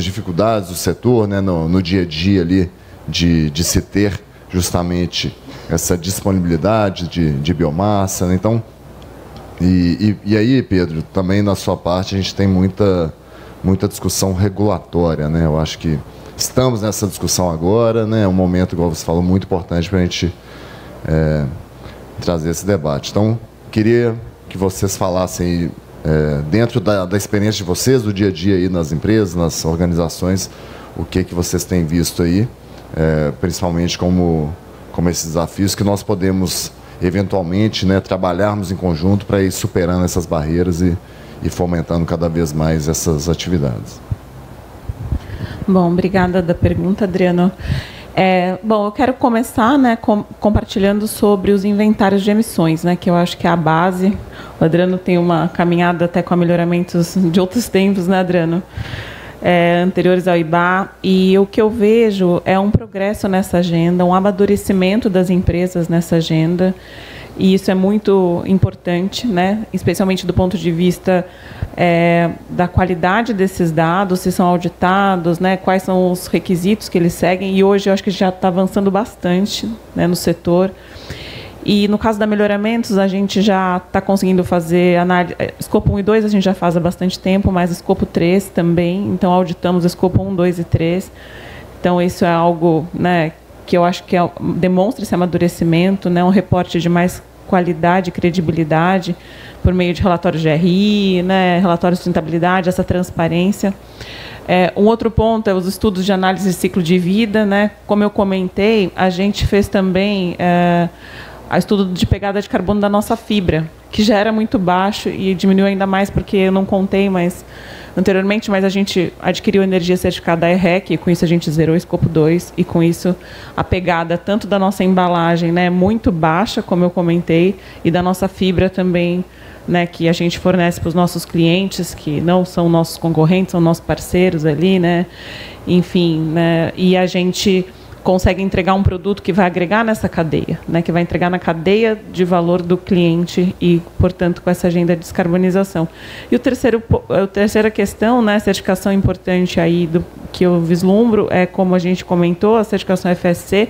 dificuldades do setor, né, no dia a dia ali de se ter justamente essa disponibilidade de biomassa, né? Então, e aí, Pedro, também na sua parte a gente tem muita discussão regulatória, né? Eu acho que estamos nessa discussão agora, né? É um momento, igual você falou, muito importante para a gente trazer esse debate. Então, queria que vocês falassem dentro da experiência de vocês, do dia a dia aí nas empresas, nas organizações, o que vocês têm visto aí, principalmente como esses desafios que nós podemos eventualmente, né, trabalharmos em conjunto para ir superando essas barreiras e fomentando cada vez mais essas atividades. Bom, obrigada da pergunta, Adriano. Bom, eu quero começar, né, compartilhando sobre os inventários de emissões, né, que eu acho que é a base. O Adriano tem uma caminhada até com melhoramentos de outros tempos, né, Adriano? Anteriores ao IBA, e o que eu vejo é um progresso nessa agenda, um amadurecimento das empresas nessa agenda, e isso é muito importante, né? Especialmente do ponto de vista da qualidade desses dados, se são auditados, né? Quais são os requisitos que eles seguem, e hoje eu acho que já está avançando bastante, né, no setor. E no caso da melhoramentos, a gente já está conseguindo fazer análise. Escopo 1 e 2 a gente já faz há bastante tempo, mas escopo 3 também. Então, auditamos escopo 1, 2 e 3. Então, isso é algo, né, que eu acho que demonstra esse amadurecimento, né, um reporte de mais qualidade e credibilidade por meio de relatórios de RI, né, relatórios de sustentabilidade, essa transparência. Um outro ponto é os estudos de análise de ciclo de vida, né? Como eu comentei, a gente fez também a estudo de pegada de carbono da nossa fibra, que já era muito baixo e diminuiu ainda mais porque eu não contei anteriormente, mas a gente adquiriu energia certificada da EREC, e com isso a gente zerou o escopo 2, e com isso a pegada tanto da nossa embalagem, né, muito baixa, como eu comentei, e da nossa fibra também, né, que a gente fornece para os nossos clientes, que não são nossos concorrentes, são nossos parceiros ali, né, enfim, né, e a gente consegue entregar um produto que vai agregar nessa cadeia, né, que vai entregar na cadeia de valor do cliente e, portanto, com essa agenda de descarbonização. E a terceira questão, né, certificação importante aí que eu vislumbro é, como a gente comentou, a certificação FSC,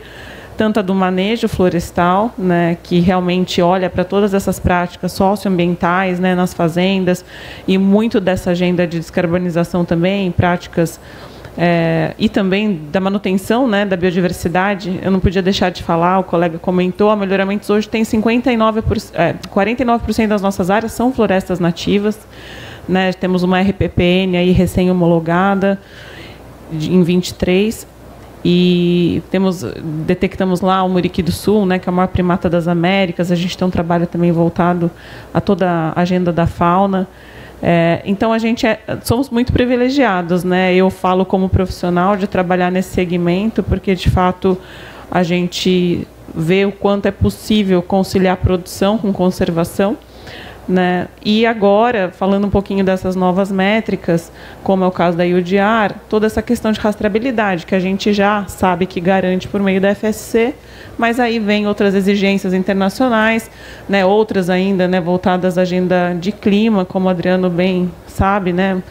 tanto a do manejo florestal, né, que realmente olha para todas essas práticas socioambientais, né, nas fazendas, e muito dessa agenda de descarbonização também, práticas e também da manutenção, né, da biodiversidade. Eu não podia deixar de falar, o colega comentou, a Melhoramentos hoje tem 49% das nossas áreas são florestas nativas, né, temos uma RPPN aí recém-homologada em 23, e detectamos lá o Muriqui do Sul, né, que é a maior primata das Américas. A gente tem um trabalho também voltado a toda a agenda da fauna. Então, somos muito privilegiados, né? Eu falo como profissional de trabalhar nesse segmento, porque, de fato, a gente vê o quanto é possível conciliar produção com conservação, né? E agora, falando um pouquinho dessas novas métricas, como é o caso da UDR, toda essa questão de rastreabilidade, que a gente já sabe que garante por meio da FSC, mas aí vem outras exigências internacionais, né, outras ainda, né, voltadas à agenda de clima, como o Adriano bem sabe, né,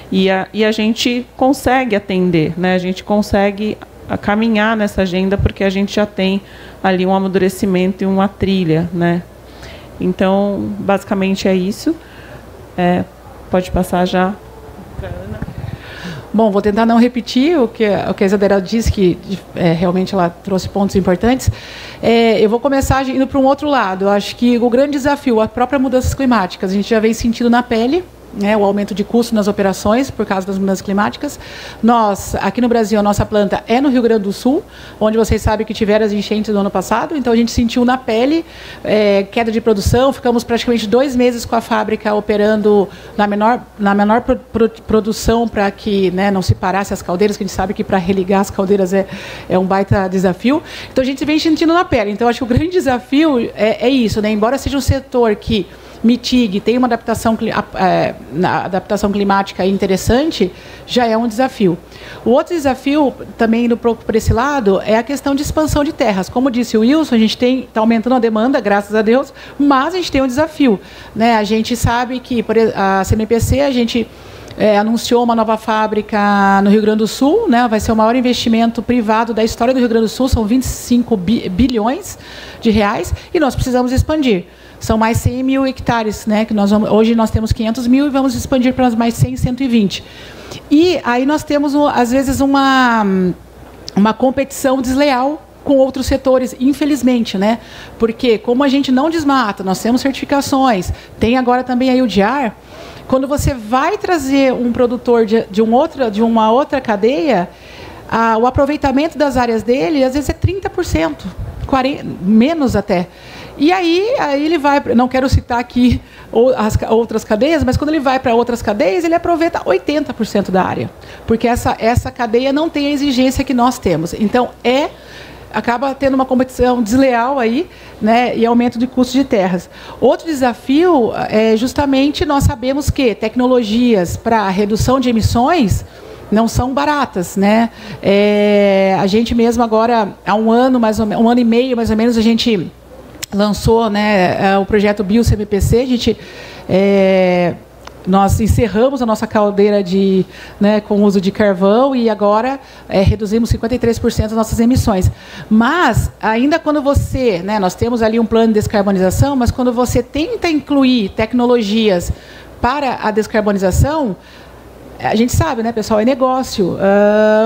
e a gente consegue atender, né, a gente consegue caminhar nessa agenda porque a gente já tem ali um amadurecimento e uma trilha, né. Então, basicamente é isso. Pode passar já para a Ana. Bom, vou tentar não repetir o que a Isadora disse, que realmente ela trouxe pontos importantes. Eu vou começar indo para um outro lado. Eu acho que o grande desafio, a própria mudanças climáticas, a gente já vem sentindo na pele, né, o aumento de custo nas operações por causa das mudanças climáticas. Nós, aqui no Brasil, a nossa planta é no Rio Grande do Sul, onde vocês sabem que tiveram as enchentes do ano passado, então a gente sentiu na pele queda de produção, ficamos praticamente 2 meses com a fábrica operando na menor produção para que, né, não se parasse as caldeiras, que a gente sabe que para religar as caldeiras é um baita desafio. Então a gente vem sentindo na pele. Então acho que o grande desafio é isso, né? Embora seja um setor que mitigue, tem uma adaptação climática interessante, já é um desafio. O outro desafio, também indo por esse lado, é a questão de expansão de terras. Como disse o Wilson, a gente está aumentando a demanda, graças a Deus, mas a gente tem um desafio, né? A gente sabe que a CMPC, a gente anunciou uma nova fábrica no Rio Grande do Sul, né? Vai ser o maior investimento privado da história do Rio Grande do Sul, são 25 bilhões de reais, e nós precisamos expandir. São mais 100 mil hectares, né, que hoje nós temos 500 mil e vamos expandir para mais 100, 120. E aí nós temos, às vezes, uma competição desleal com outros setores, infelizmente, né? Porque como a gente não desmata, nós temos certificações, tem agora também a UDR, quando você vai trazer um produtor de uma outra cadeia, o aproveitamento das áreas dele, às vezes, é 30%, 40%, menos até. E aí ele vai, não quero citar aqui as outras cadeias, mas quando ele vai para outras cadeias, ele aproveita 80% da área, porque essa cadeia não tem a exigência que nós temos. Então, acaba tendo uma competição desleal aí, né, e aumento de custos de terras. Outro desafio é justamente nós sabemos que tecnologias para redução de emissões não são baratas, né? A gente mesmo agora, há um ano e meio mais ou menos, a gente lançou, né, o projeto BioCMPC. Nós encerramos a nossa caldeira com o uso de carvão e agora reduzimos 53% das nossas emissões. Mas, ainda quando você, né, nós temos ali um plano de descarbonização, mas quando você tenta incluir tecnologias para a descarbonização, a gente sabe, né, pessoal, é negócio.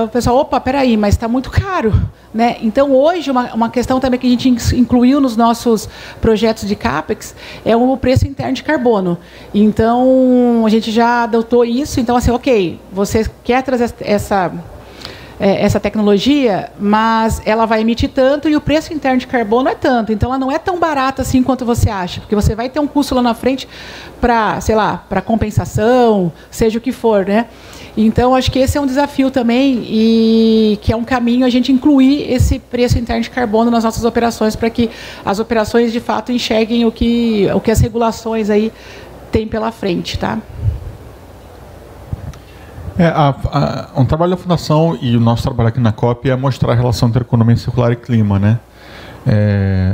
O pessoal, opa, peraí, mas está muito caro, né? Então, hoje, uma questão também que a gente incluiu nos nossos projetos de CAPEX é o preço interno de carbono. Então, a gente já adotou isso. Então, assim, ok, você quer trazer essa tecnologia, mas ela vai emitir tanto e o preço interno de carbono é tanto. Então, ela não é tão barata assim quanto você acha, porque você vai ter um custo lá na frente para, sei lá, para compensação, seja o que for, né? Então, acho que esse é um desafio também e que é um caminho a gente incluir esse preço interno de carbono nas nossas operações para que as operações, de fato, enxerguem o que as regulações aí têm pela frente, tá? Um trabalho da Fundação e o nosso trabalho aqui na COP é mostrar a relação entre economia circular e clima, né?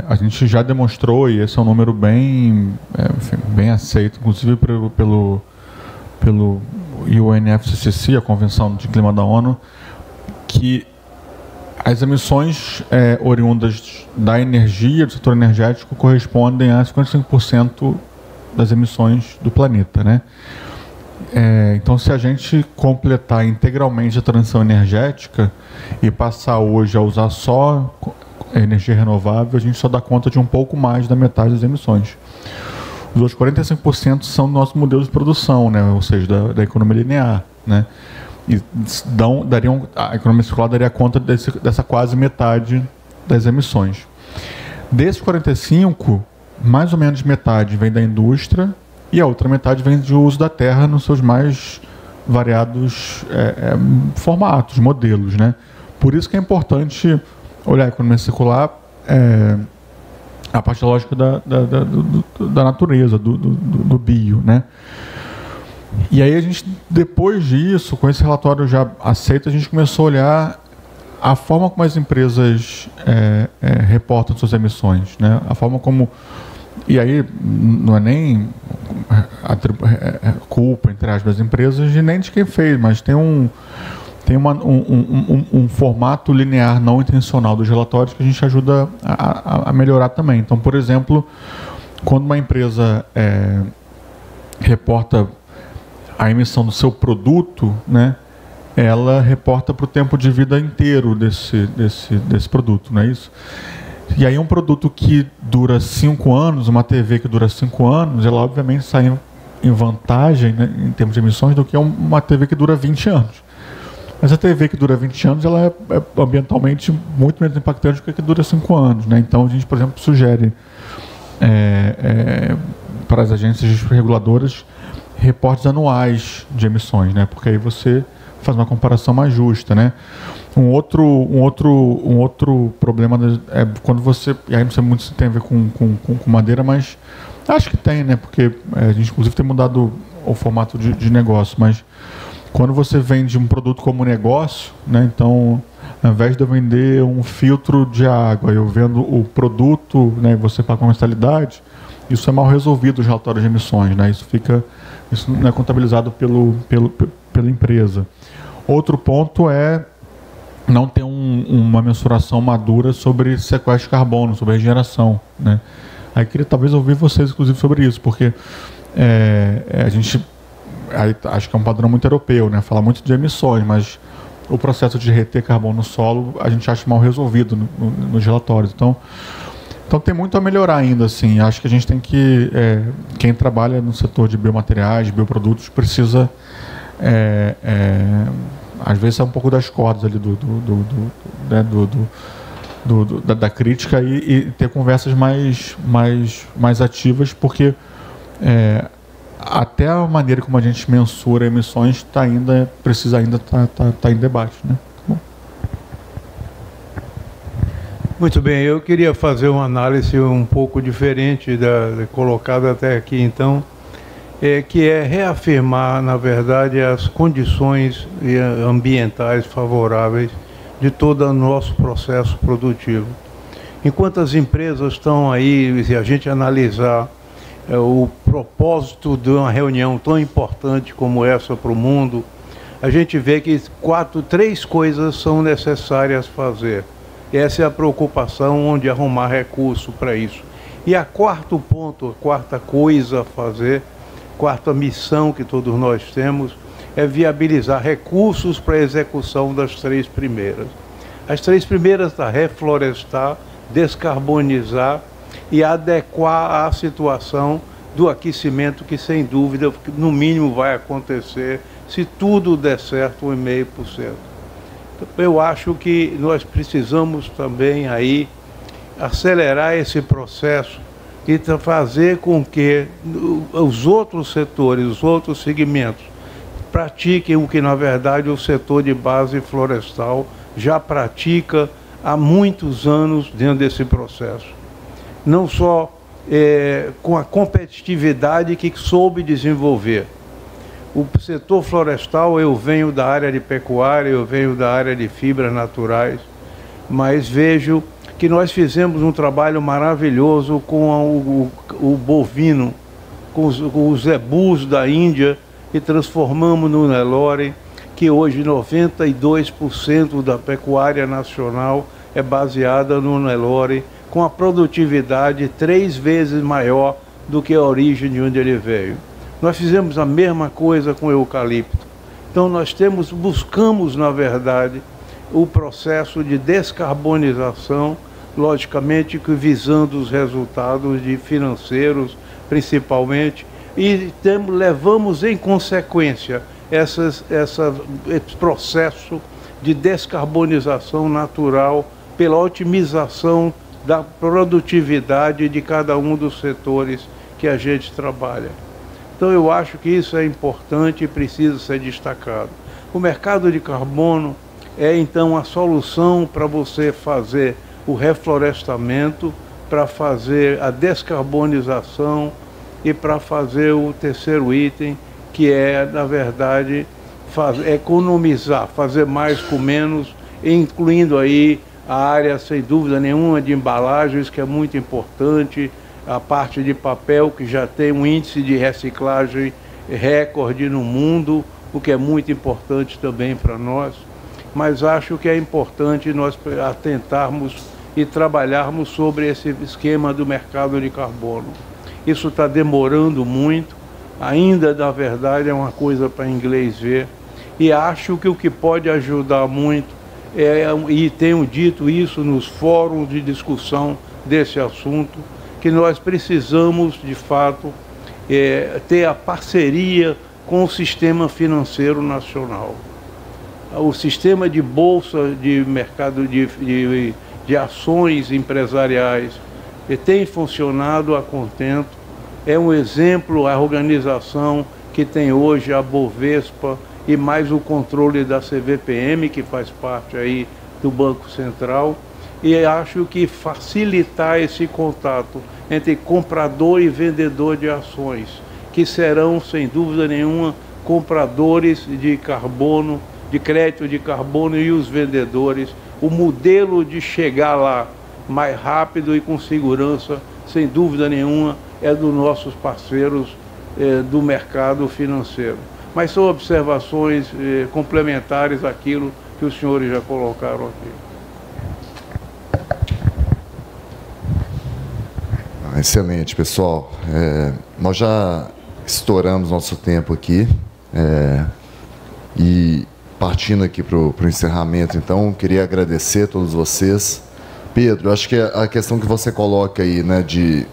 A gente já demonstrou, e esse é um número bem aceito, inclusive pelo UNFCCC, a Convenção de Clima da ONU, que as emissões oriundas da energia, do setor energético, correspondem a 55% das emissões do planeta, né? Então, se a gente completar integralmente a transição energética e passar hoje a usar só energia renovável, a gente só dá conta de um pouco mais da metade das emissões. Os outros 45% são do nosso modelo de produção, né? Ou seja, da economia linear, né? E a economia circular daria conta dessa quase metade das emissões. Desses 45%, mais ou menos metade vem da indústria e a outra metade vem do uso da terra nos seus mais variados formatos, modelos, né? Por isso que é importante olhar a economia circular a parte lógica da natureza, do bio, né? E aí a gente, depois disso, com esse relatório já aceito, a gente começou a olhar a forma como as empresas reportam suas emissões, né? A forma como... E aí não é nem culpa, entre aspas, das empresas e nem de quem fez, mas tem um formato linear não intencional dos relatórios que a gente ajuda a melhorar também. Então, por exemplo, quando uma empresa reporta a emissão do seu produto, né, ela reporta para o tempo de vida inteiro desse produto, não é isso? E aí um produto que dura 5 anos, uma TV que dura 5 anos, ela obviamente sai em vantagem, né, em termos de emissões, do que uma TV que dura 20 anos. Mas a TV que dura 20 anos, ela é ambientalmente muito menos impactante do que a que dura 5 anos, né? Então a gente, por exemplo, sugere para as agências reguladoras reportes anuais de emissões, né? Porque aí você faz uma comparação mais justa, né? Um outro problema é quando você, e aí não sei muito se tem a ver com madeira, mas acho que tem, né? Porque a gente inclusive tem mudado o formato de negócio, mas quando você vende um produto como negócio, né? Então, ao invés de eu vender um filtro de água, eu vendo o produto, né? Você paga uma mensalidade, isso é mal resolvido os relatórios de emissões, né? Isso não é contabilizado pela empresa. Outro ponto é não ter uma mensuração madura sobre sequestro de carbono, sobre regeneração, né? Aí queria talvez ouvir vocês, inclusive, sobre isso, porque a gente acho que é um padrão muito europeu, né? Fala muito de emissões, mas o processo de reter carbono no solo a gente acha mal resolvido nos relatórios. Então tem muito a melhorar ainda, assim. Acho que a gente tem que... quem trabalha no setor de biomateriais, bioprodutos, precisa... às vezes é um pouco das cordas ali da crítica e ter conversas mais ativas, porque até a maneira como a gente mensura emissões precisa ainda estar em debate, né? Bom. Muito bem, eu queria fazer uma análise um pouco diferente da colocada até aqui, então, que é reafirmar, na verdade, as condições ambientais favoráveis de todo o nosso processo produtivo. Enquanto as empresas estão aí, se a gente analisar o propósito de uma reunião tão importante como essa para o mundo, a gente vê que três coisas são necessárias fazer. Essa é a preocupação, onde arrumar recurso para isso. E a quarta coisa a fazer, quarta missão que todos nós temos, é viabilizar recursos para a execução das três primeiras. As três primeiras são reflorestar, descarbonizar e adequar à situação do aquecimento, que sem dúvida, no mínimo, vai acontecer se tudo der certo, 1,5%. Eu acho que nós precisamos também aí acelerar esse processo e fazer com que os outros setores, os outros segmentos, pratiquem o que, na verdade, o setor de base florestal já pratica há muitos anos dentro desse processo. Não só com a competitividade que soube desenvolver, O setor florestal, eu venho da área de pecuária, eu venho da área de fibras naturais, mas vejo que nós fizemos um trabalho maravilhoso com o bovino, com os zebus da Índia, e transformamos no Nelore, que hoje 92% da pecuária nacional é baseada no Nelore, com a produtividade 3 vezes maior do que a origem de onde ele veio. Nós fizemos a mesma coisa com o eucalipto. Então nós buscamos, na verdade, o processo de descarbonização, logicamente que visando os resultados financeiros, principalmente, e levamos em consequência esse processo de descarbonização natural pela otimização da produtividade de cada um dos setores que a gente trabalha. Então eu acho que isso é importante e precisa ser destacado. O mercado de carbono é então a solução para você fazer o reflorestamento, para fazer a descarbonização e para fazer o terceiro item, que é, na verdade, economizar, fazer mais com menos, incluindo aí a área, sem dúvida nenhuma, de embalagens, que é muito importante, a parte de papel, que já tem um índice de reciclagem recorde no mundo, o que é muito importante também para nós. Mas acho que é importante nós atentarmos e trabalharmos sobre esse esquema do mercado de carbono. Isso está demorando muito, ainda, na verdade, é uma coisa para inglês ver, e acho que o que pode ajudar muito, e tenho dito isso nos fóruns de discussão desse assunto, que nós precisamos, de fato, ter a parceria com o sistema financeiro nacional. O sistema de bolsa de mercado de ações empresariais tem funcionado a contento. É um exemplo a organização que tem hoje a Bovespa e mais o controle da CVPM, que faz parte aí do Banco Central. E acho que facilitar esse contato entre comprador e vendedor de ações, que serão, sem dúvida nenhuma, compradores de carbono, de crédito de carbono, e os vendedores, o modelo de chegar lá mais rápido e com segurança, sem dúvida nenhuma, é dos nossos parceiros do mercado financeiro. Mas são observações complementares àquilo que os senhores já colocaram aqui. Excelente, pessoal. Nós já estouramos nosso tempo aqui, e partindo aqui para o encerramento, então, queria agradecer a todos vocês. Pedro, acho que a questão que você coloca aí, né, de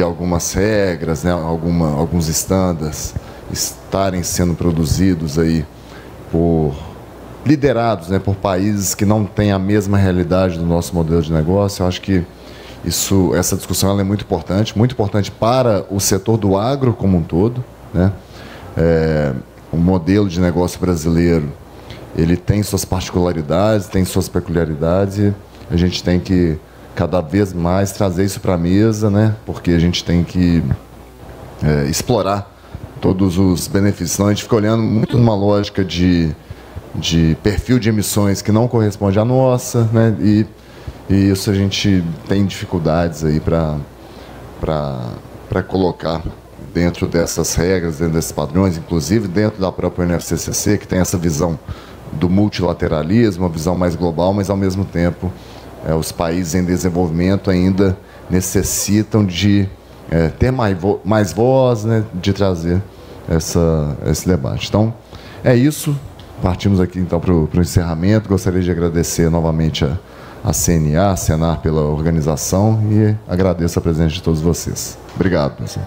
algumas regras, né, alguns estándares estarem sendo produzidos aí liderados, né, por países que não têm a mesma realidade do nosso modelo de negócio, eu acho que essa discussão ela é muito importante para o setor do agro como um todo, né? O modelo de negócio brasileiro, ele tem suas particularidades, tem suas peculiaridades, e a gente tem que cada vez mais trazer isso para a mesa, né? Porque a gente tem que explorar todos os benefícios. Senão a gente fica olhando muito numa lógica de perfil de emissões que não corresponde à nossa, né? E isso a gente tem dificuldades aí para colocar dentro dessas regras, dentro desses padrões, inclusive dentro da própria UNFCCC, que tem essa visão do multilateralismo, uma visão mais global, mas ao mesmo tempo os países em desenvolvimento ainda necessitam de ter mais voz, né, de trazer esse debate. Então, é isso. Partimos aqui então para o encerramento. Gostaria de agradecer novamente a CNA, a Senar pela organização, e agradeço a presença de todos vocês. Obrigado, pessoal.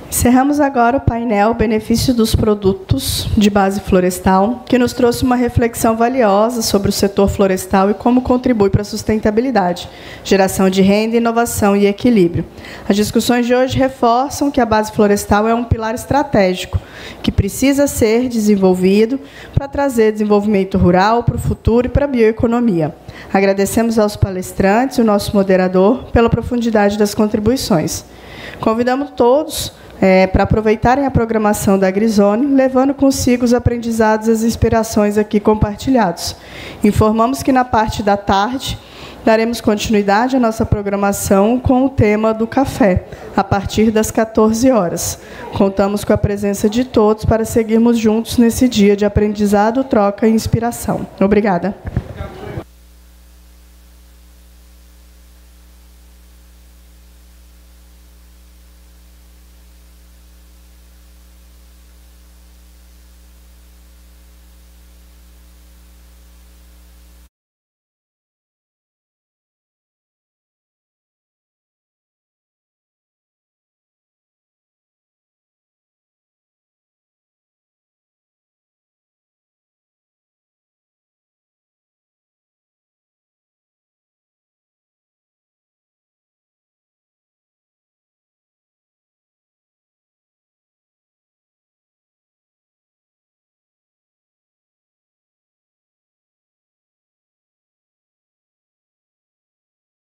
Encerramos agora o painel Benefício dos Produtos de Base Florestal, que nos trouxe uma reflexão valiosa sobre o setor florestal e como contribui para a sustentabilidade, geração de renda, inovação e equilíbrio. As discussões de hoje reforçam que a base florestal é um pilar estratégico, que precisa ser desenvolvido para trazer desenvolvimento rural para o futuro e para a bioeconomia. Agradecemos aos palestrantes e o nosso moderador pela profundidade das contribuições. Convidamos todos para aproveitarem a programação da AgriZone, levando consigo os aprendizados e as inspirações aqui compartilhados. Informamos que na parte da tarde daremos continuidade à nossa programação com o tema do café, a partir das 14 horas. Contamos com a presença de todos para seguirmos juntos nesse dia de aprendizado, troca e inspiração. Obrigada.